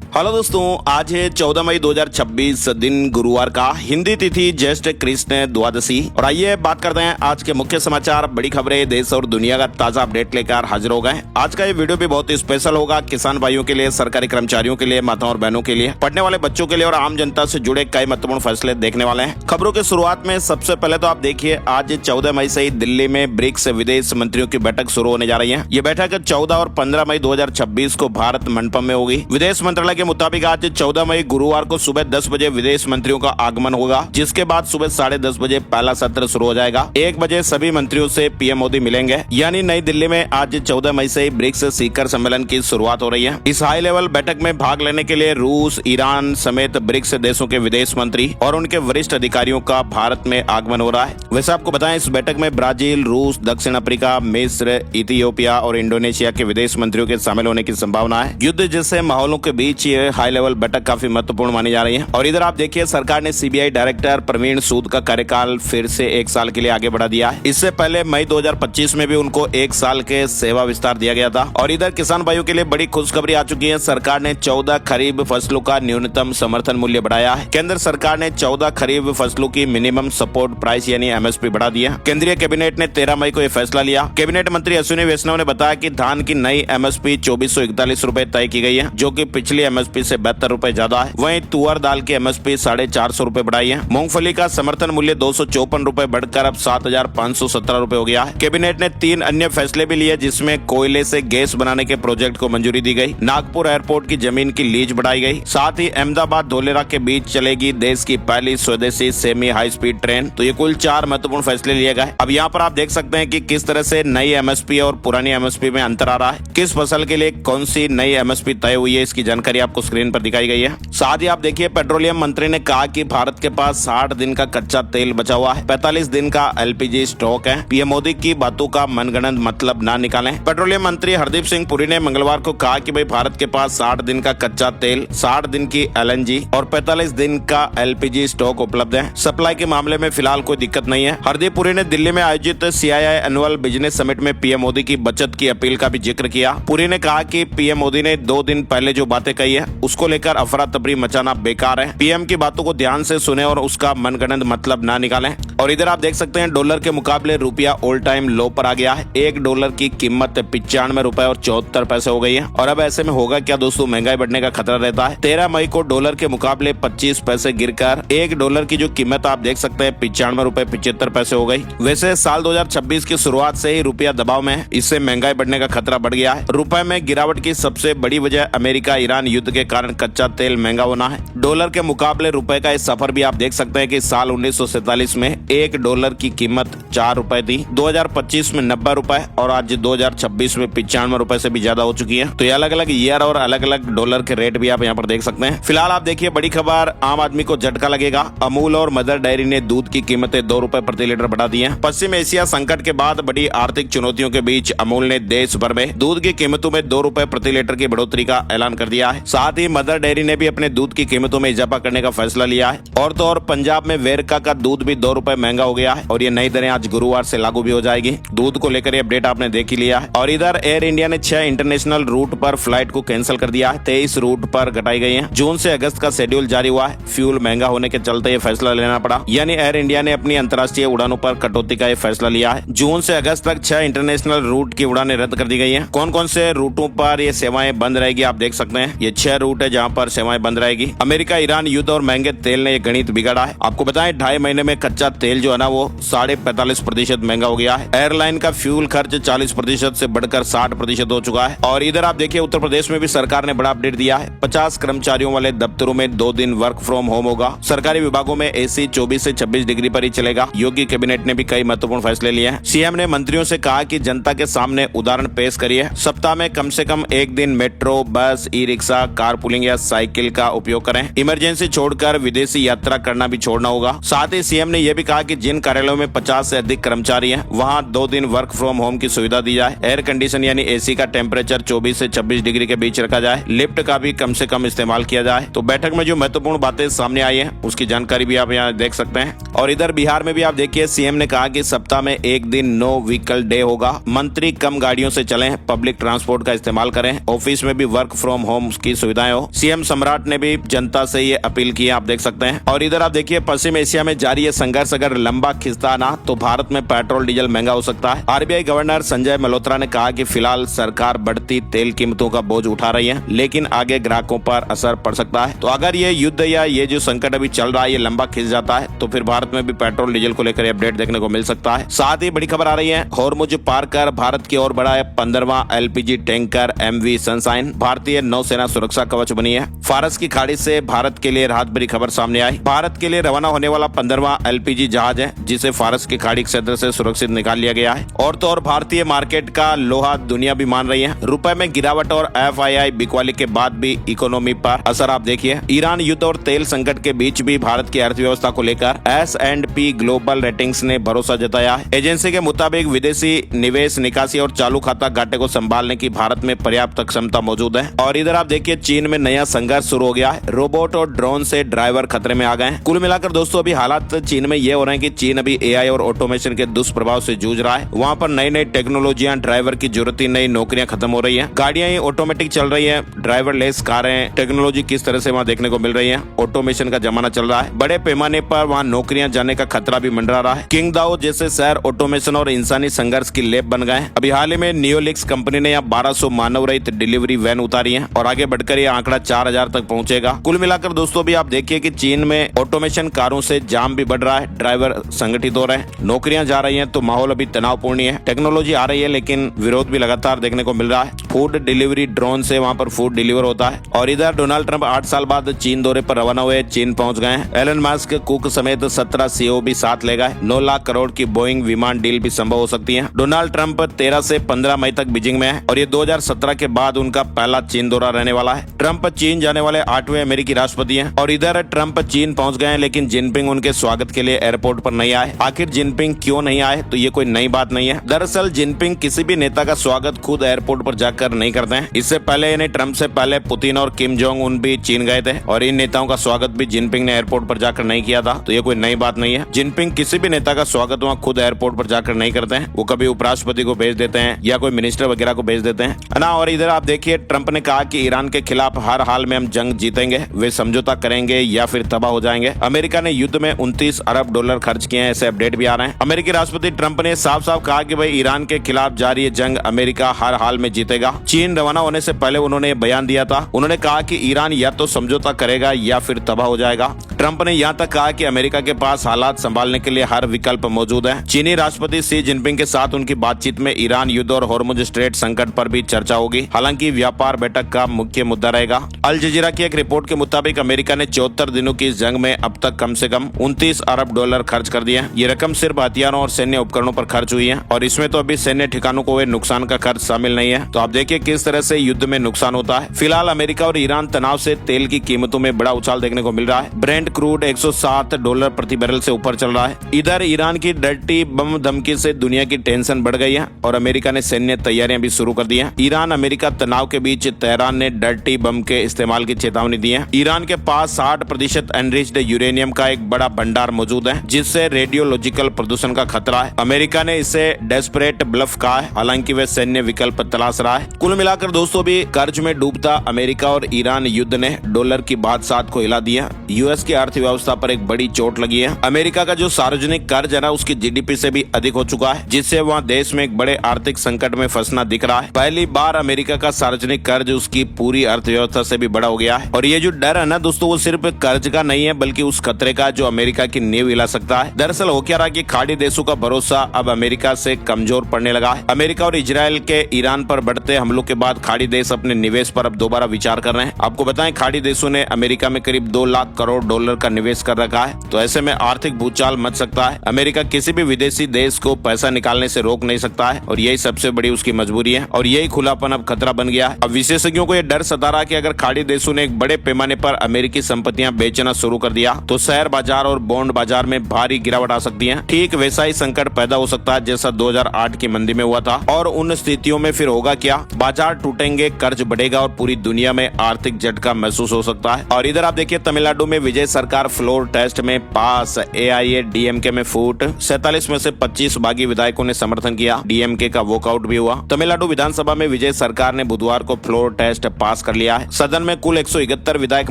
Hello दोस्तों, आज है 14 मई 2026 दिन गुरुवार का, हिंदी तिथि ज्येष्ठ कृष्ण द्वादशी। और आइए बात करते हैं आज के मुख्य समाचार, बड़ी खबरें, देश और दुनिया का ताजा अपडेट लेकर हाजिर हो गए। आज का ये वीडियो भी बहुत स्पेशल होगा, किसान भाइयों के लिए, सरकारी कर्मचारियों के लिए, माताओं और बहनों के लिए, पढ़ने वाले बच्चों के लिए और आम जनता से जुड़े कई महत्वपूर्ण फैसले देखने वाले हैं। खबरों की शुरुआत में सबसे पहले तो आप देखिए, आज 14 मई से ही दिल्ली में ब्रिक्स विदेश मंत्रियों की बैठक शुरू होने जा रही है। ये बैठक 14 और 15 मई 2026 को भारत मंडपम में होगी। विदेश मंत्रालय के मुताबिक आज 14 मई गुरुवार को सुबह 10 बजे विदेश मंत्रियों का आगमन होगा, जिसके बाद सुबह 10:30 बजे पहला सत्र शुरू हो जाएगा। 1 बजे सभी मंत्रियों से पीएम मोदी मिलेंगे। यानी नई दिल्ली में आज 14 मई से ही ब्रिक्स शिखर सम्मेलन की शुरुआत हो रही है। इस हाई लेवल बैठक में भाग लेने के लिए रूस, ईरान समेत ब्रिक्स देशों के विदेश मंत्री और उनके वरिष्ठ अधिकारियों का भारत में आगमन हो रहा है। वैसे आपको बताएं, इस बैठक में ब्राजील, रूस, दक्षिण अफ्रीका, मिस्र, इथियोपिया और इंडोनेशिया के विदेश मंत्रियों के शामिल होने की संभावना है। युद्ध जैसे माहौलों के बीच ये हाई लेवल बैठक काफी महत्वपूर्ण मानी जा रही है। और इधर आप देखिए, सरकार ने सीबीआई डायरेक्टर प्रवीण सूद का कार्यकाल फिर से 1 साल के लिए आगे बढ़ा दिया है। इससे पहले मई 2025 में भी उनको 1 साल के सेवा विस्तार दिया गया था। और इधर किसान भाइयों के लिए बड़ी खुशखबरी आ चुकी है। सरकार ने 14 खरीफ फसलों का न्यूनतम समर्थन मूल्य बढ़ाया है। केंद्र सरकार ने 14 खरीफ फसलों की मिनिमम सपोर्ट प्राइस यानी एमएसपी बढ़ा दी है। केंद्रीय कैबिनेट ने 13 मई को यह फैसला लिया। कैबिनेट मंत्री अश्विनी वैष्णव ने बताया कि धान की नई एमएसपी 2441 रूपए तय की गई है, जो कि पिछली एमएसपी से 72 रूपए ज्यादा है। वहीं तुअर दाल की एमएसपी 450 रूपए बढ़ाई है। मूंगफली का समर्थन मूल्य 254 रूपए बढ़कर अब 7517 रूपए हो गया है। कैबिनेट ने 3 अन्य फैसले भी लिए, जिसमें कोयले से गैस बनाने के प्रोजेक्ट को मंजूरी दी गई, नागपुर एयरपोर्ट की जमीन की लीज बढ़ाई गई, साथ ही अहमदाबाद धोलेरा के बीच चलेगी देश की पहली स्वदेशी सेमी हाई स्पीड ट्रेन। तो ये कुल 4 महत्वपूर्ण फैसले लिए गए। अब यहाँ पर आप देख सकते हैं कि किस तरह से नई एमएसपी और पुरानी एमएसपी में अंतर आ रहा है, किस फसल के लिए कौन सी नई एमएसपी तय हुई है, इसकी जानकारी आपको स्क्रीन पर दिखाई गई है। साथ ही आप देखिए, पेट्रोलियम मंत्री ने कहा कि भारत के पास 60 दिन का कच्चा तेल बचा हुआ है, 45 दिन का एलपीजी स्टॉक है। पीएम मोदी की बातों का मनगढ़ंत मतलब ना निकालें। पेट्रोलियम मंत्री हरदीप सिंह पुरी ने मंगलवार को कहा कि भाई भारत के पास 60 दिन का कच्चा तेल, 60 दिन की एलएनजी और 45 दिन का एलपीजी स्टॉक उपलब्ध है। सप्लाई के मामले में फिलहाल कोई दिक्कत नहीं है। हरदीप पुरी ने दिल्ली में आयोजित सीआईआई एनुअल बिजनेस समिट में पीएम मोदी की बचत की अपील का भी जिक्र किया। पुरी ने कहा कि पीएम मोदी ने 2 दिन पहले जो बातें कही है, उसको लेकर अफरा तफरी मचाना बेकार है। पीएम की बातों को ध्यान से सुने और उसका मनगढ़ंत मतलब ना निकालें। और इधर आप देख सकते हैं, डॉलर के मुकाबले रुपया ऑल टाइम लो पर आ गया है। 1 डॉलर की कीमत 95 रुपए और 74 पैसे हो गई है। और अब ऐसे में होगा क्या दोस्तों, महंगाई बढ़ने का खतरा रहता है। 13 मई को डॉलर के मुकाबले 25 पैसे गिरकर 1 डॉलर की जो कीमत आप देख सकते हैं 95 रुपए 75 पैसे हो गई। वैसे साल 2026 की शुरुआत से ही रुपया दबाव में है, इससे महंगाई बढ़ने का खतरा बढ़ गया है। रुपए में गिरावट की सबसे बड़ी वजह अमेरिका ईरान युद्ध के कारण कच्चा तेल महंगा होना है। डॉलर के मुकाबले रुपए का इस सफर भी आप देख सकते हैं कि साल 1947 में 1 डॉलर की कीमत 4 रुपए थी, 2025 में 90 रुपए और आज 2026 में 95 रुपए से भी ज्यादा हो चुकी है। तो ये अलग अलग ईयर और अलग अलग डॉलर के रेट भी आप यहाँ पर देख सकते हैं। फिलहाल आप देखिए, बड़ी खबर, आम आदमी को झटका लगेगा। अमूल और मदर डेयरी ने दूध की कीमतें 2 रुपए प्रति लीटर बढ़ा दी है। पश्चिम एशिया संकट के बाद बड़ी आर्थिक चुनौतियों के बीच अमूल ने देश भर में दूध की कीमतों में 2 रुपए प्रति लीटर की बढ़ोतरी का ऐलान कर दिया है। साथ ही मदर डेयरी ने भी अपने दूध की कीमतों में इजाफा करने का फैसला लिया है। और तो और पंजाब में वेरका का दूध भी 2 रुपए महंगा हो गया है और ये नई दरें आज गुरुवार से लागू भी हो जाएगी। दूध को लेकर ये अपडेट आपने देख ही लिया है। और इधर एयर इंडिया ने 6 इंटरनेशनल रूट पर फ्लाइट को कैंसिल कर दिया है, 23 रूट पर घटाई गई है। जून से अगस्त का शेड्यूल जारी हुआ है। फ्यूल महंगा होने के चलते ये फैसला लेना पड़ा, यानी एयर इंडिया ने अपनी अंतर्राष्ट्रीय उड़ानों पर कटौती का ये फैसला लिया है। जून से अगस्त तक 6 इंटरनेशनल रूट की उड़ानें रद्द कर दी गई है। कौन कौन से रूटों पर ये सेवाएं बंद रहेगी आप देख सकते हैं। ये 6 रूट है जहाँ पर सेवाएं बंद रहेगी। अमेरिका ईरान युद्ध और महंगे तेल ने ये गणित बिगाड़ा है। आपको बताएं, 2.5 महीने में कच्चा तेल जो है ना, वो 45.5% महंगा हो गया है। एयरलाइन का फ्यूल खर्च 40% से बढ़कर 60% हो चुका है। और इधर आप देखिए, उत्तर प्रदेश में भी सरकार ने बड़ा अपडेट दिया है। 50 कर्मचारियों वाले दफ्तरों में 2 दिन वर्क फ्रॉम होम होगा। सरकारी विभागों में एसी 24 से 26 डिग्री पर ही चलेगा। योगी कैबिनेट ने भी कई महत्वपूर्ण फैसले लिए हैं। सीएम ने मंत्रियों से कहा कि जनता के सामने उदाहरण पेश करिए। सप्ताह में कम से कम 1 दिन मेट्रो, बस, ई रिक्शा, कार पुलिंग या साइकिल का उपयोग करें। इमरजेंसी छोड़कर विदेशी यात्रा करना भी छोड़ना होगा। साथ ही सीएम ने यह भी कहा कि जिन कार्यालयों में 50 से अधिक कर्मचारी हैं, वहां 2 दिन वर्क फ्रॉम होम की सुविधा दी जाए। एयर कंडीशन यानी एसी का टेम्परेचर 24 से 26 डिग्री के बीच रखा जाए। लिफ्ट का भी कम से कम इस्तेमाल किया जाए। तो बैठक में जो महत्वपूर्ण बातें सामने आई है, उसकी जानकारी भी आप यहाँ देख सकते हैं। और इधर बिहार में भी आप देखिए, सीएम ने कहा कि सप्ताह में 1 दिन नो व्हीकल डे होगा। मंत्री कम गाड़ियों से चलें, पब्लिक ट्रांसपोर्ट का इस्तेमाल करें। ऑफिस में भी वर्क फ्रॉम होम की सुविधाएं हो। सीएम सम्राट ने भी जनता से ये अपील की है, आप देख सकते हैं। और इधर आप देखिए पश्चिम एशिया में जारी ये संघर्ष अगर लंबा खिंचता ना तो भारत में पेट्रोल डीजल महंगा हो सकता है। आरबीआई गवर्नर संजय मल्होत्रा ने कहा कि फिलहाल सरकार बढ़ती तेल कीमतों का बोझ उठा रही है, लेकिन आगे ग्राहकों पर असर पड़ सकता है। तो अगर ये युद्ध या ये जो संकट अभी चल रहा है ये लंबा खिंच जाता है तो फिर भारत में भी पेट्रोल डीजल को लेकर अपडेट देखने को मिल सकता है। साथ ही बड़ी खबर आ रही है, हॉर्मुज पार कर भारत की ओर बढ़ा है 15वां एलपीजी टैंकर MV सनशाइन। भारतीय नौसेना सुरक्षा कवच बनी है। फारस की खाड़ी से भारत के लिए राहत भरी खबर सामने आई। भारत के लिए रवाना होने वाला 15वां एलपीजी जहाज है जिसे फारस की खाड़ी क्षेत्र से सुरक्षित निकाल लिया गया है। और तो और भारतीय मार्केट का लोहा दुनिया भी मान रही है। रुपए में गिरावट और FII बिकवाली के बाद भी इकोनॉमी पर असर आप देखिए। ईरान युद्ध और तेल संकट के बीच भी भारत की अर्थव्यवस्था को लेकर S&P ग्लोबल रेटिंग्स ने भरोसा जताया है। एजेंसी के मुताबिक विदेशी निवेश, निकासी और चालू खाता घाटे को संभालने की भारत में पर्याप्त क्षमता मौजूद है। और इधर आप देखिए चीन में नया संघर्ष शुरू हो गया है। रोबोट और ड्रोन से ड्राइवर खतरे में आ गए हैं। कुल मिलाकर दोस्तों अभी हालात चीन में ये हो रहे हैं कि चीन अभी AI और ऑटोमेशन के दुष्प्रभाव से जूझ रहा है। वहाँ पर नई नई टेक्नोलॉजियां, ड्राइवर की जरूरत ही नई नौकरियां खत्म हो रही है। गाड़ियां ही ऑटोमेटिक चल रही है, ड्राइवर लेस कारें, टेक्नोलॉजी किस तरह से वहाँ देखने को मिल रही है। ऑटोमेशन का जमाना चल रहा है। बड़े पैमाने पर वहाँ नौकरियां जाने का खतरा भी मंडरा रहा है। किंगदाओ जैसे शहर ऑटोमेशन और इंसानी संघर्ष की लैब बन गए। अभी हाल ही में नियोलिक्स कंपनी ने यहाँ 1200 मानव रहित डिलीवरी वैन उतारी है और आगे बढ़कर यह आंकड़ा 4000 तक पहुंचेगा। कुल मिलाकर दोस्तों भी आप देखिए कि चीन में ऑटोमेशन कारों से जाम भी बढ़ रहा है, ड्राइवर संगठित हो रहे हैं, नौकरियां जा रही हैं, तो माहौल अभी तनावपूर्ण है। टेक्नोलॉजी आ रही है लेकिन विरोध भी लगातार देखने को मिल रहा है। फूड डिलीवरी ड्रोन से वहां पर फूड डिलीवर होता है। और इधर डोनाल्ड ट्रंप 8 साल बाद चीन दौरे पर रवाना हुए, चीन पहुंच गए हैं। एलन मस्क, कुक समेत 17 CEO भी साथ ले गए। 9 लाख करोड़ की बोइंग विमान डील भी संभव हो सकती है। डोनाल्ड ट्रंप 13 से 15 मई तक बीजिंग में है और ये 2017 के बाद उनका पहला चीन दौरा रहने वाला है। ट्रंप चीन जाने वाले 8वें अमेरिकी राष्ट्रपति हैं। और इधर ट्रंप चीन पहुंच गए हैं लेकिन जिनपिंग उनके स्वागत के लिए एयरपोर्ट पर नहीं आए। आखिर जिनपिंग क्यों नहीं आए तो ये कोई नई बात नहीं है। दरअसल जिनपिंग किसी भी नेता का स्वागत खुद एयरपोर्ट पर जाकर नहीं करते हैं। इससे पहले यानी ट्रंप से पहले पुतिन और किम जोंग उन भी चीन गए थे और इन नेताओं का स्वागत भी जिनपिंग ने एयरपोर्ट पर जाकर नहीं किया था, तो ये कोई नई बात नहीं है। जिनपिंग किसी भी नेता का स्वागत वहाँ खुद एयरपोर्ट पर जाकर नहीं करते हैं। वो कभी उपराष्ट्रपति को भेज देते हैं या कोई मिनिस्टर वगैरह को भेज देते हैं ना। और इधर आप देखिए ट्रंप ने कहा कि ईरान के खिलाफ हर हाल में हम जंग जीतेंगे, वे समझौता करेंगे या फिर तबाह हो जाएंगे। अमेरिका ने युद्ध में $29 अरब खर्च किए हैं, ऐसे अपडेट भी आ रहे हैं। अमेरिकी राष्ट्रपति ट्रंप ने साफ साफ कहा कि भाई ईरान के खिलाफ जारी ये जंग अमेरिका हर हाल में जीतेगा। चीन रवाना होने से पहले उन्होंने बयान दिया था। उन्होंने कहा कि ईरान या तो समझौता करेगा या फिर तबाह हो जाएगा। ट्रंप ने यहाँ तक कहा कि अमेरिका के पास हालात संभालने के लिए हर विकल्प मौजूद है। चीनी राष्ट्रपति शी जिनपिंग के साथ उनकी बातचीत में ईरान युद्ध और हॉर्मुज स्ट्रेट संकट पर भी चर्चा होगी। हालांकि व्यापार बैठक का मुख्य मुद्दा रहेगा। अल जजीरा की एक रिपोर्ट के मुताबिक अमेरिका ने 74 दिनों की इस जंग में अब तक कम से कम $29 अरब खर्च कर दिए। ये रकम सिर्फ हथियारों और सैन्य उपकरणों पर खर्च हुई है और इसमें तो अभी सैन्य ठिकानों को हुए नुकसान का खर्च शामिल नहीं है। तो आप देखिए किस तरह से युद्ध में नुकसान होता है। फिलहाल अमेरिका और ईरान तनाव से तेल की कीमतों में बड़ा उछाल देखने को मिल रहा है। ब्रेंट क्रूड $107 प्रति बैरल से ऊपर चल रहा है। इधर ईरान की डर्टी बम धमकी से दुनिया की टेंशन बढ़ गई है और अमेरिका ने सैन्य तैयारियां भी शुरू कर दी हैं। ईरान अमेरिका तनाव के बीच तेहरान ने डर्टी बम के इस्तेमाल की चेतावनी दी है। ईरान के पास 60% एनरिच्ड यूरेनियम का एक बड़ा भंडार मौजूद है जिससे रेडियोलॉजिकल प्रदूषण का खतरा है। अमेरिका ने इसे डेस्परेट ब्लफ कहा है, हालांकि वे सैन्य विकल्प तलाश रहा है। कुल मिलाकर दोस्तों भी कर्ज में डूबता अमेरिका और ईरान युद्ध ने डॉलर की बादशाह को हिला दिया। यूएस की अर्थव्यवस्था पर एक बड़ी चोट लगी है। अमेरिका का जो सार्वजनिक कर्ज है ना उसकी जीडीपी से भी अधिक हो चुका है जिससे वहाँ देश में एक बड़े आर्थिक संकट में फंसना दिख रहा है। पहली बार अमेरिका का सार्वजनिक कर्ज उसकी पूरी अर्थव्यवस्था से भी बड़ा हो गया है। और ये जो डर है ना दोस्तों वो सिर्फ कर्ज का नहीं है बल्कि उस खतरे का जो अमेरिका की नींव हिला सकता है। दरअसल हो क्या रहा कि खाड़ी देशों का भरोसा अब अमेरिका से कमजोर पड़ने लगा है। अमेरिका और इजराइल के ईरान पर बढ़ते हमलों के बाद खाड़ी देश अपने निवेश पर अब दोबारा विचार कर रहे हैं। आपको बताएं खाड़ी देशों ने अमेरिका में करीब $2 लाख करोड़ का निवेश कर रखा है। तो ऐसे में आर्थिक भूचाल मच सकता है। अमेरिका किसी भी विदेशी देश को पैसा निकालने से रोक नहीं सकता है और यही सबसे बड़ी उसकी मजबूरी है और यही खुलापन अब खतरा बन गया है। अब विशेषज्ञों को यह डर सता रहा है कि अगर खाड़ी देशों ने एक बड़े पैमाने पर अमेरिकी संपत्तियां बेचना शुरू कर दिया तो शेयर बाजार और बॉन्ड बाजार में भारी गिरावट आ सकती है। ठीक वैसा ही संकट पैदा हो सकता है जैसा 2008 की मंदी में हुआ था। और उन स्थितियों में फिर होगा क्या, बाजार टूटेंगे, कर्ज बढ़ेगा और पूरी दुनिया में आर्थिक झटका महसूस हो सकता है। और इधर आप देखिए तमिलनाडु में विजय सरकार फ्लोर टेस्ट में पास, AIADMK में फूट। 47 में से 25 बागी विधायकों ने समर्थन किया। DMK का वॉकआउट भी हुआ। तमिलनाडु विधानसभा में विजय सरकार ने बुधवार को फ्लोर टेस्ट पास कर लिया है। सदन में कुल 171 विधायक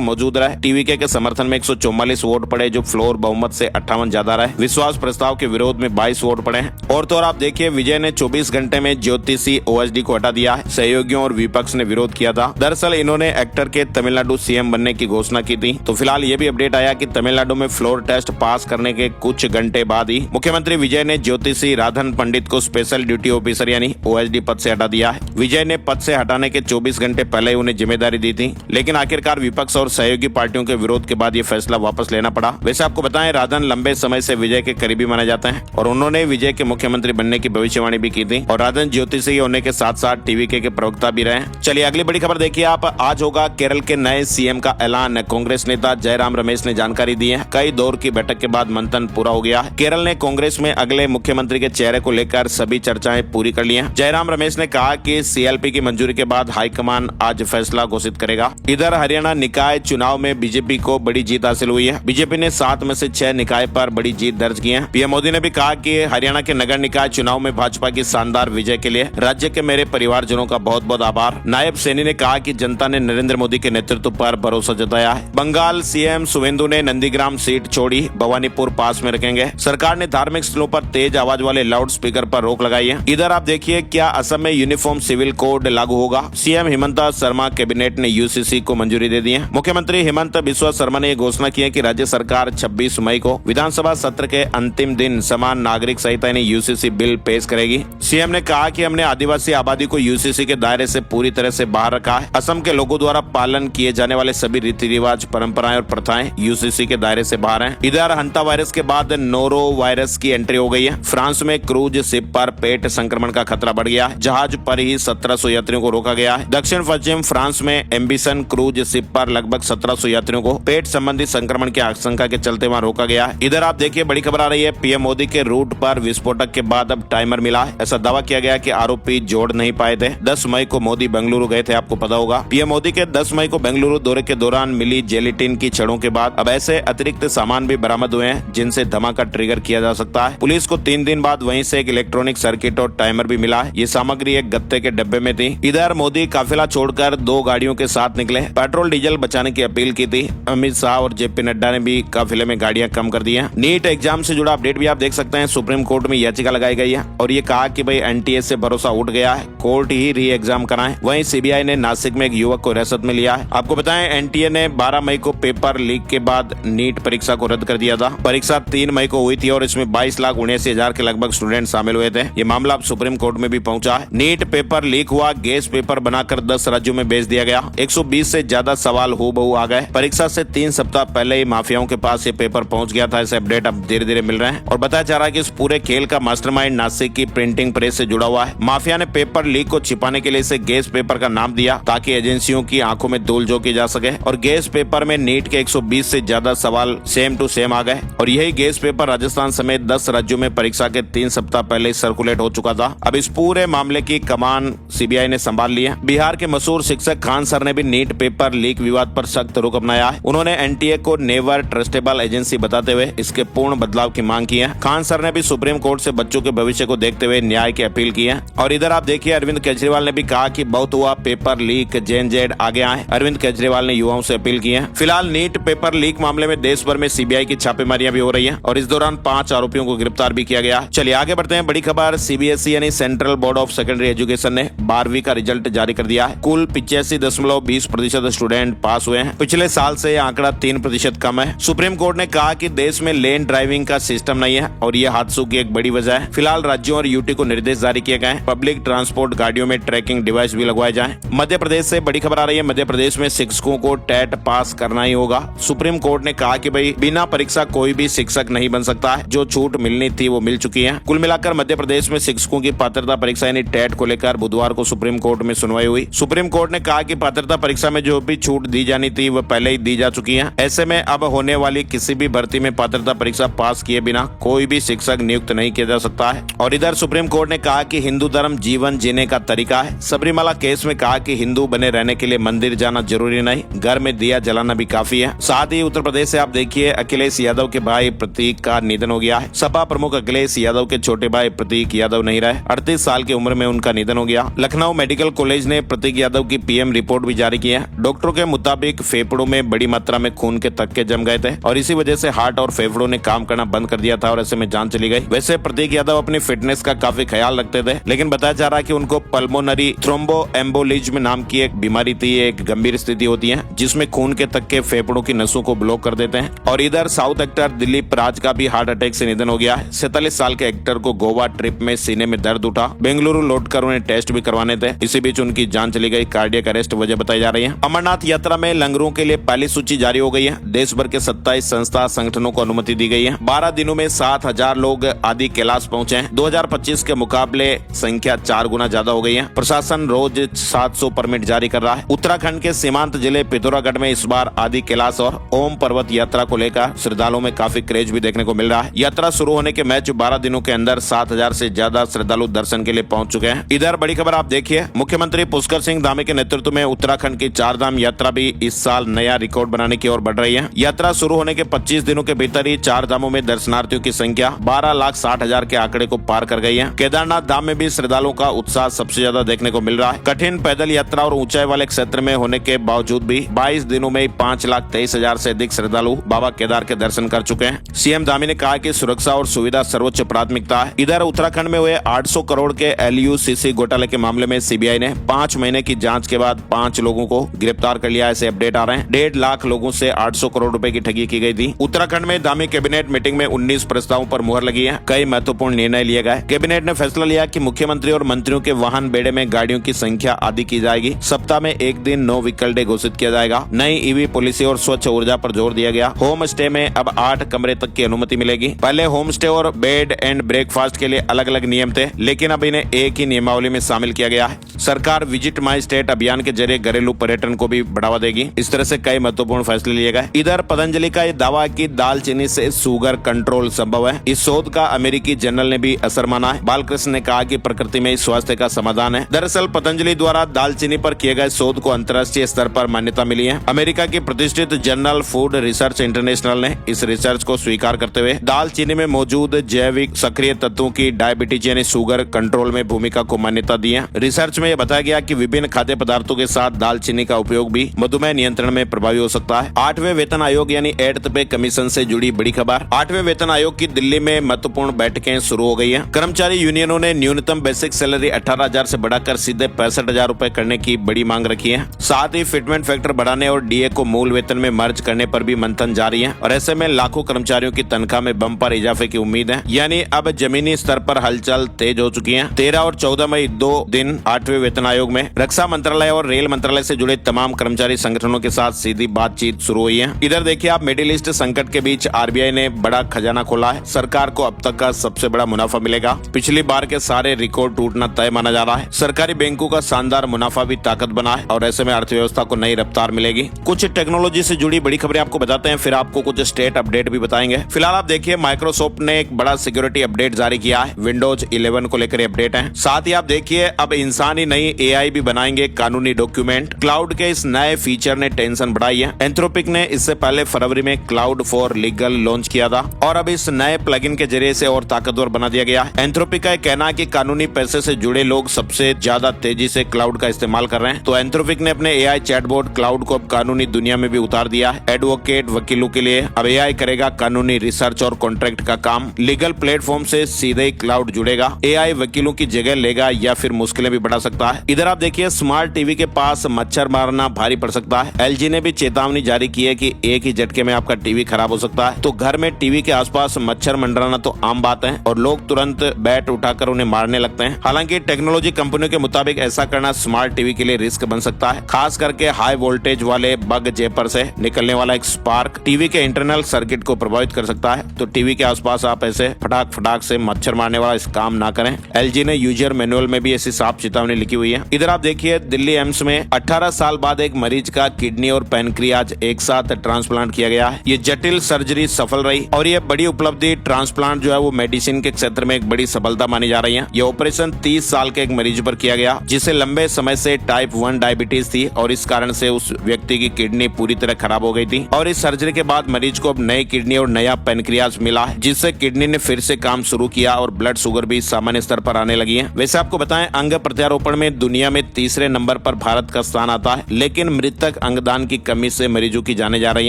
मौजूद रहे। टीवीके के समर्थन में 144 वोट पड़े, जो फ्लोर बहुमत से 58 ज्यादा रहे। विश्वास प्रस्ताव के विरोध में 22 वोट पड़े हैं। और तो और आप देखिए, विजय ने 24 घंटे में ज्योतिषी ओएसडी को हटा दिया है। सहयोगियों और विपक्ष ने विरोध किया था। दरअसल इन्होंने एक्टर के तमिलनाडु सीएम बनने की घोषणा की थी। तो फिलहाल ये भी अपडेट आया कि तमिलनाडु में फ्लोर टेस्ट पास करने के कुछ घंटे बाद ही मुख्यमंत्री विजय ने ज्योतिषी राधन पंडित को स्पेशल ड्यूटी ऑफिसर यानी ओएसडी पद से हटा दिया है। विजय ने पद से हटाने के 24 घंटे पहले ही उन्हें जिम्मेदारी दी थी, लेकिन आखिरकार विपक्ष और सहयोगी पार्टियों के विरोध के बाद ये फैसला वापस लेना पड़ा। वैसे आपको बताएं, राधन लंबे समय से विजय के करीबी माने जाते हैं और उन्होंने विजय के मुख्यमंत्री बनने की भविष्यवाणी भी की थी। और राधन ज्योतिषी होने के साथ साथ टीवीके के प्रवक्ता भी रहे। चलिए अगली बड़ी खबर देखिए आप। आज होगा केरल के नए सीएम का ऐलान। कांग्रेस नेता जयराम रमेश ने जानकारी दी है। कई दौर की बैठक के बाद मंथन पूरा हो गया है। केरल ने कांग्रेस में अगले मुख्यमंत्री के चेहरे को लेकर सभी चर्चाएं पूरी कर ली हैं। जयराम रमेश ने कहा कि सीएलपी की मंजूरी के बाद हाईकमान आज फैसला घोषित करेगा। इधर हरियाणा निकाय चुनाव में बीजेपी को बड़ी जीत हासिल हुई है। बीजेपी ने 7 में से 6 निकाय पर बड़ी जीत दर्ज की है। पीएम मोदी ने भी कहा कि हरियाणा के नगर निकाय चुनाव में भाजपा की शानदार विजय के लिए राज्य के मेरे परिवारजनों का बहुत बहुत आभार। नायब सैनी ने कहा कि जनता ने नरेंद्र मोदी के नेतृत्व पर भरोसा जताया है। बंगाल सीएम सुवेंदु ने नंदीग्राम सीट छोड़ी, भवानीपुर पास में रखेंगे। सरकार ने धार्मिक स्थलों पर तेज आवाज वाले लाउड स्पीकर पर रोक लगाई है। इधर आप देखिए, क्या असम में यूनिफॉर्म सिविल कोड लागू होगा? सीएम हिमंता शर्मा कैबिनेट ने यूसीसी को मंजूरी दे दी है। मुख्यमंत्री हिमंत बिस्वा शर्मा ने घोषणा की है कि राज्य सरकार 26 मई को विधानसभा सत्र के अंतिम दिन समान नागरिक संहिता यानी यूसीसी बिल पेश करेगी। सीएम ने कहा कि हमने आदिवासी आबादी को यूसीसी के दायरे से पूरी तरह से बाहर रखा है। असम के लोगों द्वारा पालन किए जाने वाले सभी रीति रिवाज, परंपराएं और प्रथाएं यूसीसी के दायरे से बाहर हैं। इधर हंता वायरस के बाद नोरो वायरस की एंट्री हो गई है। फ्रांस में क्रूज शिप पर पेट संक्रमण का खतरा बढ़ गया है। जहाज पर ही 1700 यात्रियों को रोका गया है। दक्षिण पश्चिम फ्रांस में एम्बिशन क्रूज शिप पर लगभग 1700 यात्रियों को पेट संबंधी संक्रमण की आशंका के चलते वहां रोका गया है। इधर आप देखिए, बड़ी खबर आ रही है। पीएम मोदी के रूट पर विस्फोटक के बाद अब टाइमर मिला है। ऐसा दावा किया गया कि आरोपी जोड़ नहीं पाए थे। 10 मई को मोदी बेंगलुरु गए थे, आपको पता होगा। पीएम मोदी के 10 मई को बेंगलुरु दौरे के दौरान मिली जेलेटिन की छड़ों के बाद अब ऐसे अतिरिक्त सामान भी बरामद हुए हैं जिनसे धमाका ट्रिगर किया जा सकता है। पुलिस को 3 दिन बाद वहीं से एक इलेक्ट्रॉनिक सर्किट और टाइमर भी मिला है। ये सामग्री एक गत्ते के डब्बे में थी। इधर मोदी काफिला छोड़कर 2 गाड़ियों के साथ निकले। पेट्रोल डीजल बचाने की अपील की थी। अमित शाह और जेपी नड्डा ने भी काफिले में गाड़ियां कम कर दी हैं। नीट एग्जाम से जुड़ा अपडेट भी आप देख सकते हैं। सुप्रीम कोर्ट में याचिका लगाई गई है और ये कहा कि भाई एनटीए से भरोसा उठ गया है, कोर्ट ही री एग्जाम कराएं। वहीं सीबीआई ने नासिक में एक युवक को हिरासत में लिया है। आपको बताएं, एनटीए ने 12 मई को पेपर लीक के बाद नीट परीक्षा को रद्द कर दिया था। परीक्षा 3 मई को हुई थी और इसमें 22,79,000 के लगभग स्टूडेंट शामिल हुए थे। ये मामला अब सुप्रीम कोर्ट में भी पहुंचा है। नीट पेपर लीक हुआ, गैस पेपर बनाकर 10 राज्यों में भेज दिया गया। 120 से ज्यादा सवाल हूबहू आ गए। परीक्षा से 3 सप्ताह पहले ही माफियाओं के पास ये पेपर पहुंच गया था। ऐसे अपडेट अब धीरे धीरे मिल रहे हैं और बताया जा रहा है कि इस पूरे खेल का मास्टरमाइंड नासिक की प्रिंटिंग प्रेस से जुड़ा हुआ है। माफिया ने पेपर लीक को छिपाने के लिए इसे गैस पेपर का नाम दिया ताकि एजेंसियों की आंखों में धूल झोंकी जा सके। और गैस पेपर में नीट के 120 से ज्यादा सवाल सेम टू सेम आ गए और यही गैस पेपर राजस्थान समेत 10 राज्यों में परीक्षा के 3 सप्ताह पहले सर्कुलेट हो चुका था। अब इस पूरे मामले की कमान सीबीआई ने संभाल ली है। बिहार के मशहूर शिक्षक खान सर ने भी नीट पेपर लीक विवाद पर सख्त रुख अपनाया है। उन्होंने एनटीए को नेवर ट्रस्टेबल एजेंसी बताते हुए इसके पूर्ण बदलाव की मांग की है। खान सर ने भी सुप्रीम कोर्ट से बच्चों के भविष्य को देखते हुए न्याय की अपील की है। और इधर आप देखिए, अरविंद केजरीवाल ने भी कहा कि बहुत हुआ, पेपर लीक, जेएनजेड आगे आए। अरविंद केजरीवाल ने युवाओं से अपील की है। फिलहाल नीट पेपर लीक मामले में देश भर में सीबीआई की छापेमारियां भी हो रही है और इस दौरान 5 आरोपियों को गिरफ्तार भी किया गया। चलिए आगे बढ़ते हैं। बड़ी खबर, सीबीएसई यानी central board of secondary education ने 12वीं का रिजल्ट जारी कर दिया है। कुल 85.20% स्टूडेंट पास हुए हैं। पिछले साल से यह आंकड़ा 3% कम है। सुप्रीम कोर्ट ने कहा कि देश में लेन ड्राइविंग का सिस्टम नहीं है और यह हादसों की एक बड़ी वजह है। फिलहाल राज्यों और यूटी को निर्देश जारी किए गए हैं। पब्लिक ट्रांसपोर्ट गाड़ियों में ट्रैकिंग डिवाइस भी लगवाए जाएं। मध्य प्रदेश से बड़ी खबर आ रही है। मध्य प्रदेश में शिक्षकों को टेट पास करना ही होगा। सुप्रीम कोर्ट ने कहा कि भाई बिना परीक्षा कोई भी शिक्षक नहीं बन सकता है। जो छूट मिलनी थी वो मिल चुकी है। कुल मिलाकर मध्य प्रदेश में शिक्षकों की पात्रता परीक्षा यानी टेट को लेकर बुधवार को सुप्रीम कोर्ट में सुनवाई हुई। सुप्रीम कोर्ट ने कहा कि पात्रता परीक्षा में जो भी छूट दी जानी थी वो पहले ही दी जा चुकी है। ऐसे में अब होने वाली किसी भी भर्ती में पात्रता परीक्षा पास किए बिना कोई भी शिक्षक नियुक्त नहीं किया जा सकता है। और इधर सुप्रीम कोर्ट ने कहा कि हिंदू धर्म जीवन जीने का तरीका है। सबरीमाला केस में कहा कि हिंदू बने रहने के लिए मंदिर जाना जरूरी नहीं, घर में दिया जलाना भी काफी है। साथ ही उत्तर प्रदेश से आप देखिए, अखिलेश यादव के भाई प्रतीक का निधन हो गया है। सपा प्रमुख अखिलेश यादव के छोटे भाई प्रतीक यादव नहीं रहे। 38 साल की उम्र में उनका निधन हो गया। लखनऊ मेडिकल कॉलेज ने प्रतीक यादव की पीएम एंटीरियम रिपोर्ट भी जारी की है। डॉक्टरों के मुताबिक फेफड़ों में बड़ी मात्रा में खून के तक्के जम गए थे और इसी वजह से हार्ट और फेफड़ों ने काम करना बंद कर दिया था और ऐसे में जान चली गई। वैसे प्रतीक यादव अपनी फिटनेस का काफी ख्याल रखते थे, लेकिन बताया जा रहा है कि उनको पल्मोनरी थ्रोम्बोएम्बोलिज्म नाम की एक बीमारी थी। एक गंभीर स्थिति होती है जिसमें खून के तक्के फेफड़ों की नसों को ब्लॉक कर देते हैं। और इधर साउथ एक्टर दिलीप राज का भी हार्ट अटैक से निधन हो गया है। 47 साल के एक्टर को गोवा ट्रिप में सीने में दर्द उठा, बेंगलुरु लौटकर उन्हें टेस्ट भी करवाने थे। इसी बीच उनकी जान चली गई। कार्डियक अरेस्ट वजह बताई जा रही है। अमरनाथ यात्रा में लंगरों के लिए पहली सूची जारी हो गई है। देश भर के 27 संस्था संगठनों को अनुमति दी गई है। 12 दिनों में 7,000 लोग आदि कैलाश पहुंचे हैं। 2025 के मुकाबले संख्या 4 गुना ज्यादा हो गई है। प्रशासन रोज 700 परमिट जारी कर रहा है। उत्तराखंड के सीमांत जिले पिथौरागढ़ में इस बार आदि कैलाश और ओम पर्वत यात्रा को लेकर श्रद्धालुओं में काफी क्रेज भी देखने को मिल रहा है। यात्रा शुरू होने के मैच 12 दिनों के अंदर 7,000 से ज्यादा श्रद्धालु दर्शन के लिए पहुंच चुके हैं। इधर बड़ी खबर आप देखिए, मुख्यमंत्री पुष्कर सिंह धामी के नेतृत्व में उत्तराखंड की 4 धाम यात्रा भी इस साल नया रिकॉर्ड बनाने की ओर बढ़ रही है। यात्रा शुरू होने के 25 दिनों के भीतर ही 4 धामों में दर्शनार्थियों की संख्या 12,60,000 के आंकड़े को पार कर गई है। केदारनाथ धाम में भी श्रद्धालुओं का उत्साह सबसे ज्यादा देखने को मिल रहा है। कठिन पैदल यात्रा और ऊंचाई वाले क्षेत्र में होने के बावजूद भी 22 दिनों में 5,23,000 से अधिक श्रद्धालु बाबा केदार के दर्शन कर चुके हैं। सीएम धामी ने कहा कि सुरक्षा और सुविधा सर्वोच्च प्राथमिकता है। इधर उत्तराखंड में हुए 800 करोड़ के LUCC घोटाले के मामले में सीबीआई ने 5 महीने की जांच के बाद 5 लोगों को गिरफ्तार कर लिया। ऐसे अपडेट आ रहे हैं। 1.5 लाख लोगों से 800 करोड़ रुपए की ठगी की गई थी। उत्तराखंड में धामी कैबिनेट मीटिंग में 19 प्रस्तावों पर मुहर लगी है। कई महत्वपूर्ण निर्णय लिए गए। कैबिनेट ने फैसला लिया कि मुख्यमंत्री और मंत्रियों के वाहन बेड़े में गाड़ियों की संख्या आदि की जाएगी। सप्ताह में एक दिन नो व्हीकल डे घोषित किया जाएगा। नई EV पॉलिसी और स्वच्छ ऊर्जा पर जोर दिया गया। होम स्टे में अब 8 कमरे तक की अनुमति मिलेगी। पहले होम स्टे और बेड एंड ब्रेकफास्ट के लिए अलग अलग नियम थे, लेकिन अब इन्हें एक ही नियमावली में शामिल किया गया है। सरकार विजिट माई स्टेट अभियान के जरिए घरेलू पर्यटन को भी बढ़ावा देगी। इस तरह से कई महत्वपूर्ण फैसले लिए गए। इधर पतंजलि का ये दावा है कि दालचीनी से शुगर कंट्रोल संभव है। इस शोध का अमेरिकी जर्नल ने भी असर माना है। बालकृष्ण ने कहा कि प्रकृति में स्वास्थ्य का समाधान है। दरअसल पतंजलि द्वारा दालचीनी पर किए गए शोध को अंतर्राष्ट्रीय स्तर पर मान्यता मिली है। अमेरिका की प्रतिष्ठित जर्नल फूड रिसर्च इंटरनेशनल ने इस रिसर्च को स्वीकार करते हुए दालचीनी में मौजूद जैविक सक्रिय तत्वों की डायबिटीज यानी शुगर कंट्रोल में भूमिका को मान्यता दी है। रिसर्च में यह बताया गया कि विभिन्न खाद्य पदार्थों के साथ दालचीनी का उपयोग भी मधुमेह नियंत्रण में प्रभावी हो सकता है। 8वें वेतन आयोग यानी 8th पे कमीशन से जुड़ी बड़ी खबर। 8वें वेतन आयोग की दिल्ली में महत्वपूर्ण बैठकें शुरू हो गई है। कर्मचारी यूनियनों ने न्यूनतम बेसिक सैलरी 18,000 से बढ़ाकर सीधे 65,000 रूपए करने की बड़ी मांग रखी है। साथ ही फिटमेंट फैक्टर बढ़ाने और DA को मूल वेतन में मर्ज करने पर भी मंथन जारी है और ऐसे में लाखों कर्मचारियों की तनख्वाह में बम्पर इजाफे की उम्मीद है। यानी अब जमीनी स्तर पर हलचल तेज हो चुकी है। 13 और 14 मई 2 दिन 8वें वेतन आयोग में रक्षा मंत्रालय और रेल मंत्रालय से जुड़े तमाम कर्मचारी संगठनों के साथ सीधी बातचीत शुरू हुई है। इधर देखिए आप, मिडिल ईस्ट संकट के बीच RBI ने बड़ा खजाना खोला है। सरकार को अब तक का सबसे बड़ा मुनाफा मिलेगा। पिछली बार के सारे रिकॉर्ड टूटना तय माना जा रहा है। सरकारी बैंकों का शानदार मुनाफा भी ताकत बना है और ऐसे में अर्थव्यवस्था को नई रफ्तार मिलेगी। कुछ टेक्नोलॉजी से जुड़ी बड़ी खबरें आपको बताते हैं, फिर आपको कुछ स्टेट अपडेट भी बताएंगे। फिलहाल आप देखिए, माइक्रोसॉफ्ट ने एक बड़ा सिक्योरिटी अपडेट जारी किया है। विंडोज 11 को लेकर अपडेट है। साथ ही आप देखिए, अब इंसान ही नहीं AI भी बनाएंगे कानूनी डॉक्यूमेंट। क्लाउड के इस नए फीचर ने टेंशन बढ़ाई है। एंथ्रोपिक ने इससे पहले फरवरी में क्लाउड फॉर लीगल लॉन्च किया था और अब इस नए प्लगइन के जरिए से और ताकतवर बना दिया गया है। एंथ्रोपिक का कहना है कि कानूनी पैसे से जुड़े लोग सबसे ज्यादा तेजी से क्लाउड का इस्तेमाल कर रहे हैं। तो एंथ्रोपिक ने अपने AI चैटबॉट क्लाउड को अब कानूनी दुनिया में भी उतार दिया है। एडवोकेट वकीलों के लिए अब AI करेगा कानूनी रिसर्च और कॉन्ट्रैक्ट का काम। लीगल प्लेटफॉर्म से सीधे ही क्लाउड जुड़ेगा। AI वकीलों की जगह लेगा या फिर मुश्किलें भी बढ़ा सकता है। इधर आप देखिए, स्मार्ट टीवी के पास मच्छर मारना भारी पड़ सकता है। LG ने भी चेतावनी जारी की है कि एक ही झटके में आपका टीवी खराब हो सकता है। तो घर में टीवी के आसपास मच्छर मंडराना तो आम बात है और लोग तुरंत बैट उठाकर उन्हें मारने लगते हैं। हालांकि टेक्नोलॉजी कंपनियों के मुताबिक ऐसा करना स्मार्ट टीवी के लिए रिस्क बन सकता है, खास करके हाई वोल्टेज वाले बग जेपर से निकलने वाला एक स्पार्क टीवी के इंटरनल सर्किट को प्रभावित कर सकता है। तो टीवी के आसपास आप ऐसे फटाक फटाक से मच्छर मारने वाला इस काम ना करें। LG ने यूजर मैनुअल में भी ऐसी साफ चेतावनी लिखी हुई है। इधर आप देखिए, दिल्ली एम्स में 18 साल बाद एक मरीज का किडनी और पैनक्रियाज एक साथ ट्रांसप्लांट किया गया है। ये जटिल सर्जरी सफल रही और ये बड़ी उपलब्धि। ट्रांसप्लांट जो है वो मेडिसिन के क्षेत्र में एक बड़ी सफलता मानी जा रही है। ये ऑपरेशन 30 साल के एक मरीज पर किया गया जिसे लंबे समय से टाइप 1 डायबिटीज थी और इस कारण से उस व्यक्ति की किडनी पूरी तरह खराब हो गई थी। और इस सर्जरी के बाद मरीज को अब नई किडनी और नया पैनक्रियाज मिला है, जिससे किडनी ने फिर से काम शुरू किया और ब्लड शुगर भी सामान्य स्तर पर आने लगी है। वैसे आपको बताएं, अंग प्रत्यारोपण में दुनिया में तीसरे नंबर पर भारत का स्थान आता है, लेकिन मृतक अंगदान की कमी से मरीजों की जाने जा रही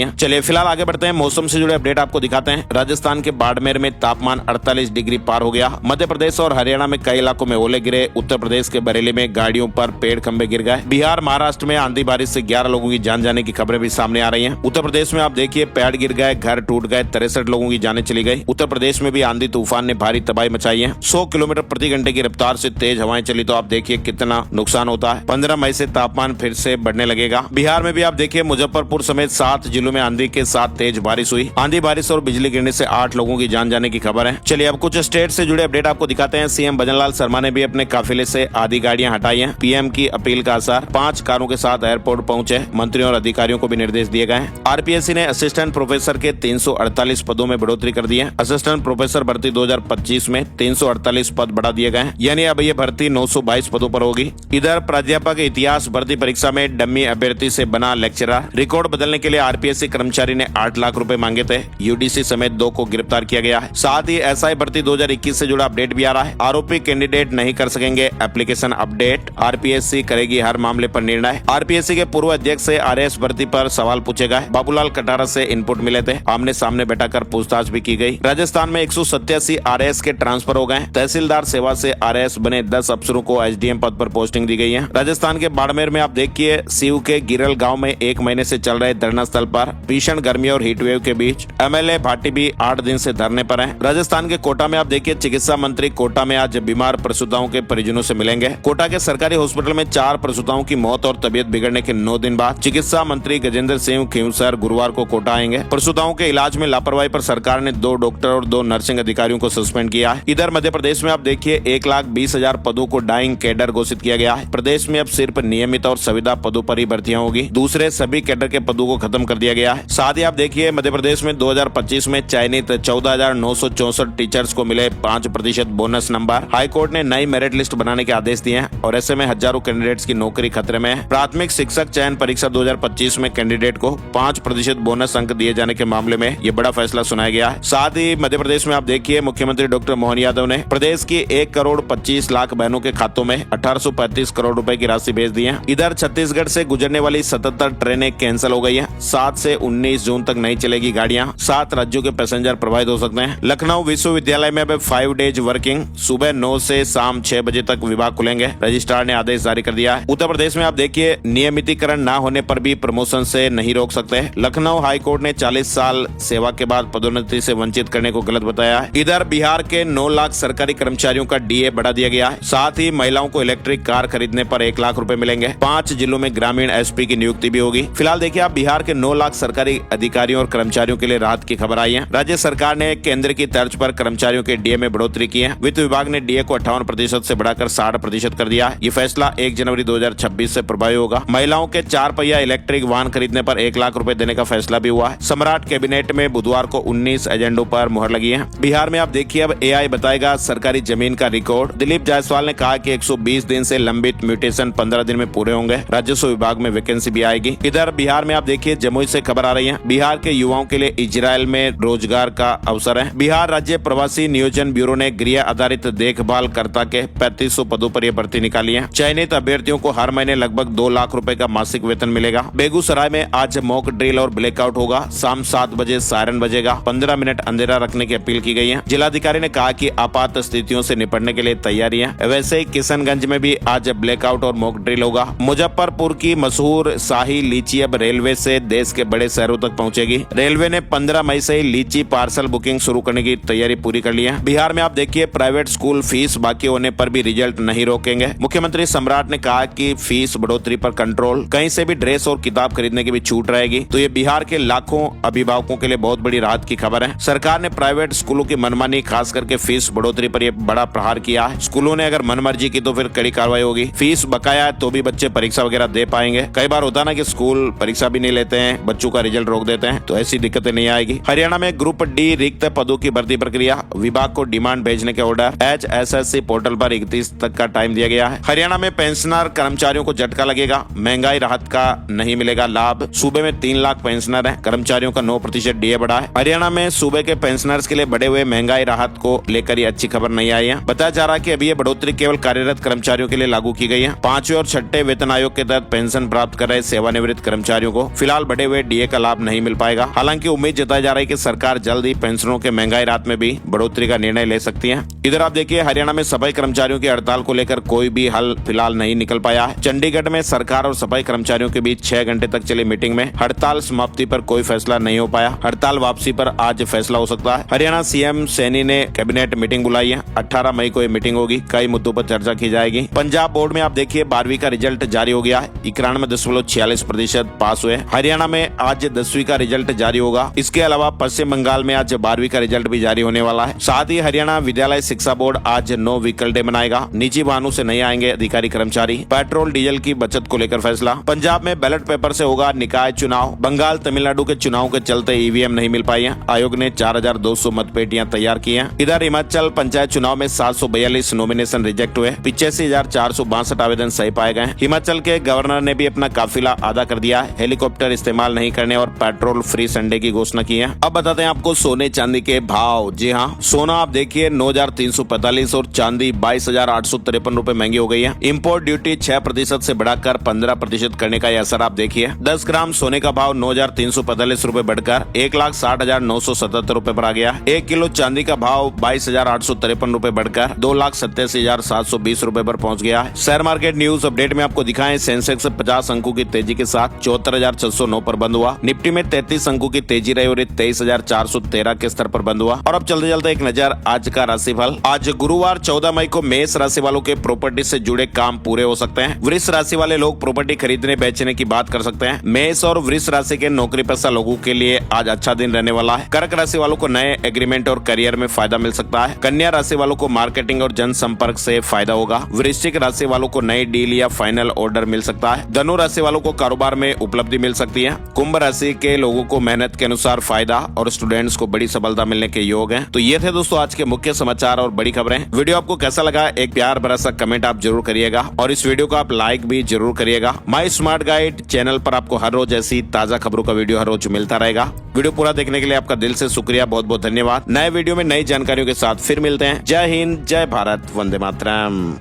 हैं। चलिए फिलहाल आगे बढ़ते हैं, मौसम से जुड़े अपडेट आपको दिखाते हैं। राजस्थान के बाड़मेर में तापमान 48 डिग्री पार हो गया। मध्य प्रदेश और हरियाणा में कई इलाकों में ओले गिरे। उत्तर प्रदेश के बरेली में गाड़ियों पर पेड़ खंभे गिर गए। बिहार महाराष्ट्र में आंधी बारिश से 11 लोगों की जान जाने की खबरें भी सामने आ रही हैं। उत्तर प्रदेश में आप देखिए पेड़ गिर गए, घर टूट गए, 63 लोगों की जानें चली गई। उत्तर प्रदेश में भी आंधी तूफान ने भारी तबाही मचाई है। 100 किलोमीटर प्रति घंटे की रफ्तार से तेज हवाएं चली तो आप देखिए कितना नुकसान होता है। 15 मई से तापमान फिर से बढ़ने लगेगा। बिहार में भी आप देखिए मुजफ्फरपुर समेत 7 जिलों में आंधी के साथ तेज बारिश हुई। आंधी बारिश और बिजली गिरने से 8 लोगों की जान जाने की खबर है। चलिए अब कुछ स्टेट से जुड़े अपडेट आपको दिखाते हैं। सीएम भजनलाल शर्मा ने भी अपने काफिले से आधी गाड़ियां हटाई हैं। पीएम की अपील का असर, 5 कारों के साथ एयरपोर्ट पहुंचे। मंत्रियों और अधिकारियों को भी निर्देश दिए गए। आरपीएससी ने असिस्टेंट प्रोफेसर के 348 पदों में बढ़ोतरी कर दी है। असिस्टेंट प्रोफेसर भर्ती 2025 में 348 पद बढ़ा दिए गए। यानी अब ये भर्ती 922 पदों पर होगी। इधर प्राध्यापक इतिहास भर्ती परीक्षा में डमी अभ्यर्थी से बना लेक्चरर। रिकॉर्ड बदलने के लिए आरपीएससी कर्मचारी ने 8 लाख रुपए मांगे थे। यूडीसी समेत 2 को गिरफ्तार किया गया है। साथ ही एसआई भर्ती 2021 से जुड़ा अपडेट भी आ रहा है। आरोपी कैंडिडेट नहीं कर सकेंगे एप्लीकेशन अपडेट। आरपीएससी करेगी हर मामले पर निर्णय। आरपीएससी के पूर्व अध्यक्ष से आरएएस भर्ती पर सवाल पूछे गए। बाबूलाल कटारा से इनपुट मिले थे। आमने सामने बैठाकर पूछताछ भी की गई। राजस्थान में 187 आरएएस के ट्रांसफर हो गए। तहसीलदार सेवा से आरएएस बने 10 अफसरों को एसडीएम पद पर पोस्टिंग दी गई है। राजस्थान के बाड़मेर में आप देखिए सीव के गिरल गांव में 1 महीने से चल रहे धरना स्थल पर भीषण गर्मी और हीट वेव के बीच एमएलए भाटी भी 8 दिन से धरने पर हैं। राजस्थान के कोटा में आप देखिए चिकित्सा मंत्री कोटा में आज बीमार प्रसूताओं के परिजनों से मिलेंगे। कोटा के सरकारी हॉस्पिटल में 4 प्रसूताओं की मौत और तबियत बिगड़ने के 9 दिन बाद चिकित्सा मंत्री गजेंद्र सिंह खींवसर गुरुवार को कोटा आएंगे। प्रसूताओं के इलाज में लापरवाही पर सरकार ने 2 डॉक्टर और 2 नर्सिंग अधिकारियों को सस्पेंड किया है। इधर मध्य प्रदेश में आप देखिए 1,20,000 पदों को डाइंग कैडर घोषित किया गया है। प्रदेश में अब सिर्फ नियमित और संविदा पदों पर ही भर्तियां होगी। दूसरे सभी कैडर के पदों को खत्म कर दिया गया है। साथ ही आप देखिए मध्य प्रदेश में 2025 में चयनित 14,964 टीचर्स को मिले 5% बोनस नंबर। हाईकोर्ट ने नई मेरिट लिस्ट बनाने के आदेश दिए हैं और ऐसे में हजारों कैंडिडेट्स की नौकरी खतरे में है। प्राथमिक शिक्षक चयन परीक्षा 2025 में कैंडिडेट को 5% बोनस अंक दिए जाने के मामले में ये बड़ा फैसला सुनाया गया है। साथ ही मध्य प्रदेश में आप देखिए मुख्यमंत्री डॉक्टर मोहन यादव ने प्रदेश की 1,25,00,000 बहनों के खातों में 1835 करोड़ रुपए की राशि भेज दी है। इधर छत्तीसगढ़ से गुजरने वाली 77 ट्रेनें कैंसिल हो गई है। 7 से 19 जून तक नहीं चलेगी गाड़ियां। 7 राज्यों के पैसेंजर प्रभावित हो सकते हैं। लखनऊ विश्वविद्यालय में अब 5 डेज वर्किंग, सुबह 9 से शाम 6 बजे तक विभाग खुलेंगे। रजिस्ट्रार ने आदेश जारी कर दिया है। उत्तर प्रदेश में आप देखिए नियमितीकरण न होने पर भी प्रमोशन से नहीं रोक सकते। लखनऊ हाईकोर्ट ने 40 साल सेवा के बाद पदोन्नति से वंचित करने को गलत बताया है। इधर बिहार के 9 लाख सरकारी कर्मचारियों का डीए बढ़ा दिया गया है। साथ ही महिलाओं को इलेक्ट्रिक कार खरीदने पर 1 लाख रुपए मिलेंगे। 5 जिलों में ग्रामीण एसपी की नियुक्ति भी होगी। फिलहाल देखिए आप बिहार के 9 लाख सरकारी अधिकारियों और कर्मचारियों के लिए राहत की खबर आई है। राज्य सरकार ने केंद्र की तर्ज पर कर्मचारियों के डीए में बढ़ोतरी की है। वित्त विभाग ने डीए को 58% से बढ़ाकर 60% कर दिया है। ये फैसला 1 जनवरी 2026 से प्रभावी होगा। महिलाओं के 4 पहिया इलेक्ट्रिक वाहन खरीदने पर 1 लाख रुपए देने का फैसला भी हुआ है। सम्राट कैबिनेट में बुधवार को 19 एजेंडों पर मुहर लगी है। बिहार में आप देखिए अब एआई बताएगा सरकारी जमीन का रिकॉर्ड। दिलीप जायसवाल ने कहा कि 120 दिन से लंबित म्यूटेशन 15 दिन में पूरे होंगे। राजस्व विभाग में वैकेंसी भी आएगी। इधर बिहार में आप देखिए जमुई से खबर आ रही है। बिहार के युवाओं के लिए इजरायल में रोजगार का अवसर है। बिहार राज्य प्रवासी नियोजन ब्यूरो ने गृह आधारित देखभाल कर्ता के 3500 पदों पर यह भर्ती निकाली है। चयनित अभ्यर्थियों को हर महीने लगभग 2 लाख रुपए का मासिक वेतन मिलेगा। बेगूसराय में आज मॉक ड्रिल और ब्लैकआउट होगा। शाम 7 बजे सायरन बजेगा। 15 मिनट अंधेरा रखने की अपील की गई है। जिलाधिकारी ने कहा कि आपात स्थितियों से निपटने के लिए तैयारी है। वैसे ही किशनगंज में भी आज ब्लैकआउट और मॉक ड्रिल होगा। मुजफ्फरपुर की मशहूर शाही लीची अब रेलवे से देश के बड़े शहरों तक पहुंचेगी। रेलवे ने 15 मई से ही लीची पार्सल बुकिंग शुरू करने की तैयारी पूरी कर ली है। बिहार में आप देखिए प्राइवेट स्कूल फीस बाकी होने पर भी रिजल्ट नहीं रोकेंगे। मुख्यमंत्री सम्राट ने कहा कि फीस बढ़ोतरी पर कंट्रोल, कहीं से भी ड्रेस और किताब खरीदने की भी छूट रहेगी। तो ये बिहार के लाखों अभिभावकों के लिए बहुत बड़ी राहत की खबर है। सरकार ने प्राइवेट स्कूलों की मनमानी खास करके फीस बढ़ोतरी पर यह बड़ा प्रहार किया है। स्कूलों ने अगर मनमर्जी की तो फिर कड़ी कार्रवाई होगी। फीस बकाया है तो भी बच्चे परीक्षा वगैरह दे पाएंगे। कई बार होता ना कि स्कूल परीक्षा भी नहीं लेते हैं, बच्चों का रिजल्ट रोक देते हैं, तो ऐसी दिक्कतें नहीं आएगी। हरियाणा में ग्रुप डी रिक्त पदों की भर्ती प्रक्रिया, विभाग को डिमांड भेजने के ऑर्डर। HSSC पोर्टल पर 31 तक का टाइम दिया गया है। हरियाणा में पेंशनर कर्मचारियों को झटका लगेगा। महंगाई राहत का नहीं मिलेगा लाभ। सूबे में 3 लाख पेंशनर हैं। कर्मचारियों का 9% डीए बढ़ा है। हरियाणा में सूबे के पेंशनर्स के लिए बढ़े हुए महंगाई राहत को लेकर ये अच्छी खबर नहीं आई है। बताया जा रहा है कि अभी ये बढ़ोतरी केवल कार्यरत कर्मचारियों के लिए लागू की गई है। 5वें और छठे वेतन आयोग के तहत पेंशन प्राप्त कर रहे सेवानिवृत्त कर्मचारियों को फिलहाल बढ़े हुए डीए का लाभ नहीं मिल पाएगा। हालांकि उम्मीद जताई जा रही है कि सरकार जल्द ही पेंशनों के महंगाई राहत में भी बढ़ोतरी का निर्णय ले सकती है। इधर आप देखिए हरियाणा में सफाई कर्मचारियों की हड़ताल को लेकर कोई भी हल फिलहाल नहीं निकल पाया है। चंडीगढ़ में सरकार और सफाई कर्मचारियों के बीच 6 घंटे तक चली मीटिंग में हड़ताल समाप्ति पर कोई फैसला नहीं हो पाया। हड़ताल वापसी पर आज फैसला हो सकता है। हरियाणा सीएम सैनी ने कैबिनेट मीटिंग बुलाई है। 18 मई को ये मीटिंग होगी। कई मुद्दों पर चर्चा की जाएगी। पंजाब बोर्ड में आप देखिए 12वीं का रिजल्ट जारी हो गया है। 91.46% पास हुए। हरियाणा में आज 10वीं का रिजल्ट जारी होगा। इसके अलावा पश्चिम बंगाल में आज 12वीं का रिजल्ट भी जारी होने वाला है। साथ ही हरियाणा विद्यालय शिक्षा बोर्ड आज नो व्हीकल डे मनाएगा। निजी वाहनों से नहीं आएंगे अधिकारी कर्मचारी। पेट्रोल डीजल की बचत को लेकर फैसला। पंजाब में बैलेट पेपर से होगा निकाय चुनाव। बंगाल तमिलनाडु के चुनाव के चलते ईवीएम नहीं मिल पाई है। आयोग ने 4200 मतपेटियां तैयार की हैं। इधर हिमाचल पंचायत चुनाव में 742 नॉमिनेशन रिजेक्ट हुए। 85,462 आवेदन सही पाए गए। हिमाचल के गवर्नर ने भी अपना काफिला आधा कर दिया है। हेलीकॉप्टर इस्तेमाल नहीं करने और पेट्रोल फ्री संडे की घोषणा की है। अब बताते हैं आपको सोने चांदी के भाव। जी हाँ, सोना आप देखिए 9,345 और चांदी 22,853 रुपए महंगी हो गई है। इम्पोर्ट ड्यूटी 6% से बढ़ाकर 15% करने का असर आप देखिए। 10 ग्राम सोने का भाव 9,345 रुपए बढ़कर 1,60,977 रुपए पर आ गया। 1 किलो चांदी का भाव 22,853 रुपए बढ़कर 2,87,720 रुपए पर पहुंच गया है। शेयर मार्केट न्यूज अपडेट में आपको दिखाएं सेंसेक्स 50 अंकों की तेजी के साथ 74,609 पर बंद हुआ। निफ्टी में 33 अंकों की तेजी रही और 23,413 के स्तर पर बंद हुआ। और अब चलते चलते एक नजर आज का राशिफल। आज गुरुवार 14 मई को मेष राशि वालों के प्रॉपर्टी से जुड़े काम पूरे हो सकते हैं। वृष राशि वाले लोग प्रॉपर्टी खरीदने बेचने की बात कर सकते हैं। मेष और वृष राशि के नौकरी पेशा लोगों के लिए आज अच्छा दिन रहने वाला है। कर्क राशि वालों को नए एग्रीमेंट और करियर में फायदा मिल सकता है। कन्या राशि वालों को मार्केटिंग और जनसंपर्क से फायदा होगा। वृश्चिक राशि वालों को नई डील या फाइनल ऑर्डर मिल सकता है। धनु राशि वालों को कारोबार में उपलब्धि मिल सकती है। कुंभ राशि के लोगों को मेहनत के अनुसार फायदा और स्टूडेंट्स को बड़ी सफलता मिलने के योग हैं। तो ये थे दोस्तों आज के मुख्य समाचार और बड़ी खबरें। वीडियो आपको कैसा लगा एक प्यार भरा सा कमेंट आप जरूर करिएगा और इस वीडियो को आप लाइक भी जरूर करिएगा। माई स्मार्ट गाइड चैनल पर आपको हर रोज ऐसी ताजा खबरों का वीडियो हर रोज मिलता रहेगा। वीडियो पूरा देखने के लिए आपका दिल से शुक्रिया, बहुत बहुत धन्यवाद। नए वीडियो में नई जानकारियों के साथ फिर मिलते हैं। जय हिंद, जय भारत, वंदे मातरम।